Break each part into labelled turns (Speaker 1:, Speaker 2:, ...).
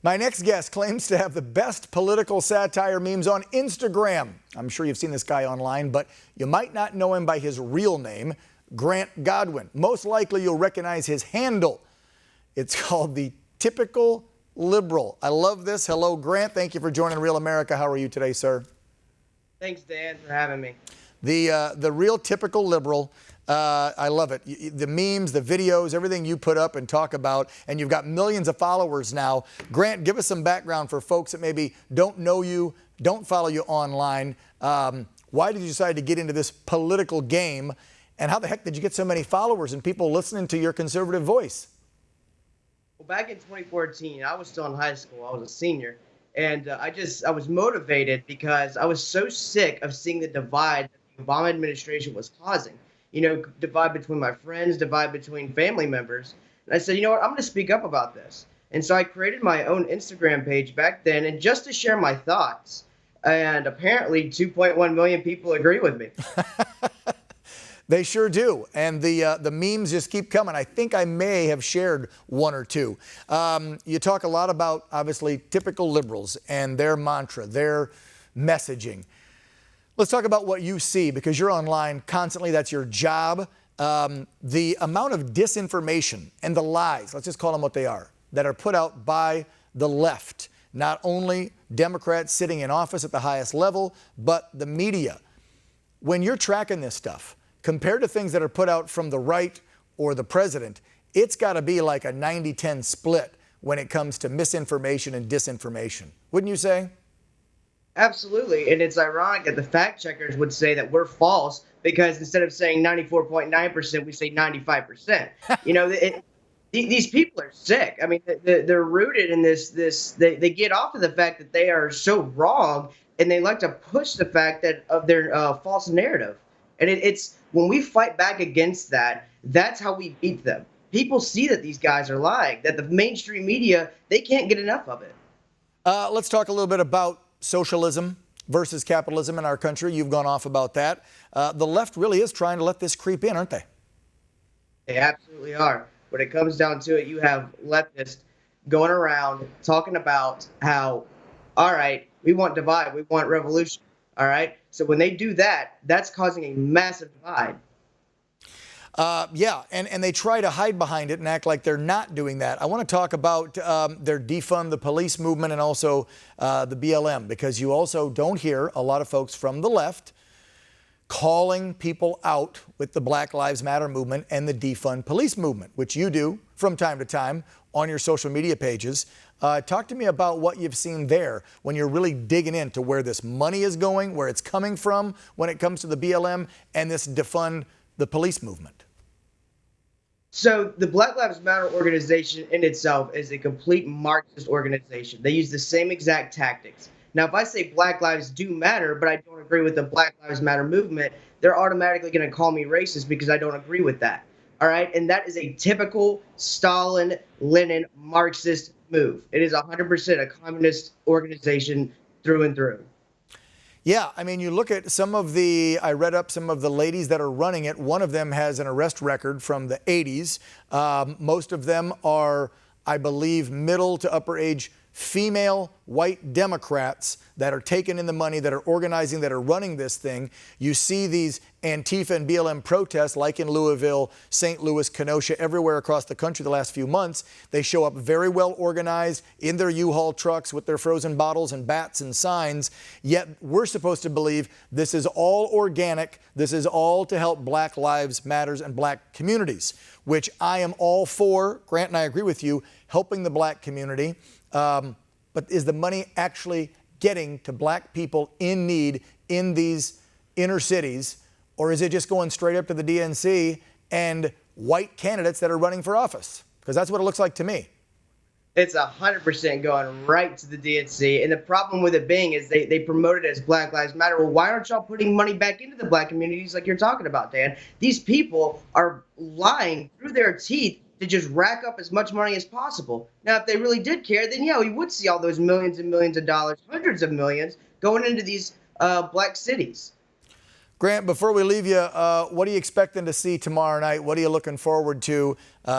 Speaker 1: My next guest claims to have the best political satire memes on Instagram. I'm sure you've seen this guy online, but you might not know him by his real name, Grant Godwin. Most likely you'll recognize his handle. It's called The Typical Liberal. I love this. Hello, Grant. Thank you for joining Real America. How are you today, sir?
Speaker 2: Thanks, Dan, for having me.
Speaker 1: The Real Typical Liberal. I love it. The memes, the videos, everything you put up and talk about, and you've got millions of followers now. Grant, give us some background for folks that maybe don't know you, don't follow you online. Why did you decide to get into this political game, and how the heck did you get so many followers and people listening to your conservative voice?
Speaker 2: Well, back in 2014, I was still in high school. I was a senior, and I was motivated because I was so sick of seeing the divide that the Obama administration was causing. You know, divide between my friends, divide between family members. And I said, you know what, I'm going to speak up about this. And so I created my own Instagram page back then, and just to share my thoughts. And apparently 2.1 million people agree with me.
Speaker 1: They sure do. And the memes just keep coming. I think I may have shared one or two. You talk a lot about, obviously, typical liberals and their mantra, their messaging. Let's talk about what you see, because you're online constantly. That's your job. The amount of disinformation and the lies, let's just call them what they are, that are put out by the left, not only Democrats sitting in office at the highest level, but the media. When you're tracking this stuff, compared to things that are put out from the right or the president, it's got to be like a 90-10 split when it comes to misinformation and disinformation. Wouldn't you say?
Speaker 2: Absolutely. And it's ironic that the fact checkers would say that we're false because instead of saying 94.9%, we say 95%. You know, these people are sick. I mean, they're rooted in they get off of the fact that they are so wrong, and they like to push the fact that of their false narrative. And it's when we fight back against that, that's how we beat them. People see that these guys are lying, that the mainstream media, they can't get enough of it.
Speaker 1: Let's talk a little bit about socialism versus capitalism in our country. You've gone off about that. The left really is trying to let this creep in, aren't they?
Speaker 2: They absolutely are. When it comes down to it, you have leftists going around talking about how, all right, we want divide, we want revolution, all right? So when they do that, that's causing a massive divide.
Speaker 1: Yeah, and they try to hide behind it and act like they're not doing that. I want to talk about their defund the police movement and also the BLM, because you also don't hear a lot of folks from the left calling people out with the Black Lives Matter movement and the defund police movement, which you do from time to time on your social media pages. Talk to me about what you've seen there when you're really digging into where this money is going, where it's coming from when it comes to the BLM and this defund the police movement.
Speaker 2: So the Black Lives Matter organization in itself is a complete Marxist organization. They use the same exact tactics. Now, if I say Black Lives do matter, but I don't agree with the Black Lives Matter movement, they're automatically going to call me racist because I don't agree with that. All right. And that is a typical Stalin, Lenin, Marxist move. It is 100% a communist organization through and through.
Speaker 1: Yeah, I mean, you look at I read up some of the ladies that are running it. One of them has an arrest record from the 80s. Most of them are, I believe, middle to upper age female white Democrats that are taking in the money, that are organizing, that are running this thing. You see these Antifa and BLM protests like in Louisville, St. Louis, Kenosha, everywhere across the country the last few months. They show up very well organized in their U-Haul trucks with their frozen bottles and bats and signs. Yet we're supposed to believe this is all organic. This is all to help Black Lives Matters and black communities, which I am all for. Grant and I agree with you, helping the black community. But is the money actually getting to black people in need in these inner cities, or is it just going straight up to the DNC and white candidates that are running for office? Because that's what it looks like to me.
Speaker 2: It's 100% going right to the DNC. And the problem with it being is they promote it as Black Lives Matter. Well, why aren't y'all putting money back into the black communities like you're talking about, Dan? These people are lying through their teeth to just rack up as much money as possible. Now, if they really did care, then yeah, we would see all those millions and millions of dollars, hundreds of millions, going into these black cities.
Speaker 1: Grant, before we leave you, what are you expecting to see tomorrow night? What are you looking forward to?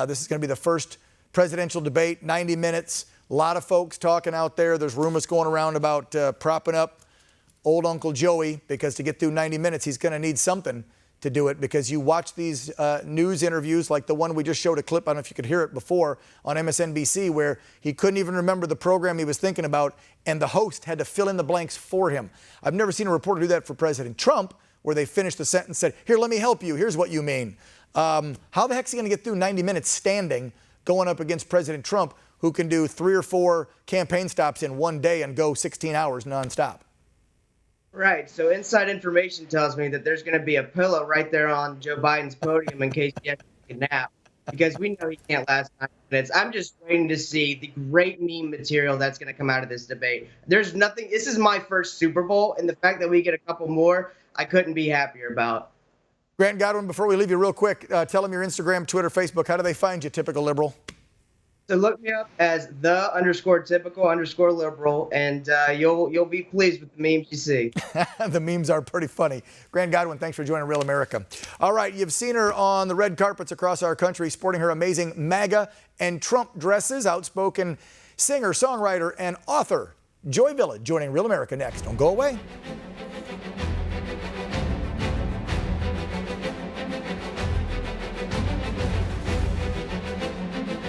Speaker 1: This is going to be the first presidential debate, 90 minutes. A lot of folks talking out there. There's rumors going around about propping up old Uncle Joey, because to get through 90 minutes, he's going to need something to do it, because you watch these news interviews like the one we just showed a clip, I don't know if you could hear it before, on MSNBC, where he couldn't even remember the program he was thinking about, and the host had to fill in the blanks for him. I've never seen a reporter do that for President Trump, where they finished the sentence and said, here, let me help you. Here's what you mean. How the heck is he going to get through 90 minutes standing going up against President Trump, who can do 3 or 4 campaign stops in one day and go 16 hours nonstop?
Speaker 2: Right. So inside information tells me that there's going to be a pillow right there on Joe Biden's podium in case he has to take a nap, because we know he can't last 9 minutes. I'm just waiting to see the great meme material that's going to come out of this debate. There's nothing. This is my first Super Bowl, and the fact that we get a couple more, I couldn't be happier about.
Speaker 1: Grant Godwin, before we leave you real quick, tell them your Instagram, Twitter, Facebook. How do they find you, Typical Liberal?
Speaker 2: So look me up as _typical_liberal, and you'll be pleased with the memes you see.
Speaker 1: The memes are pretty funny. Grant Godwin, thanks for joining Real America. All right, you've seen her on the red carpets across our country, sporting her amazing MAGA and Trump dresses. Outspoken singer, songwriter, and author Joy Village joining Real America next. Don't go away.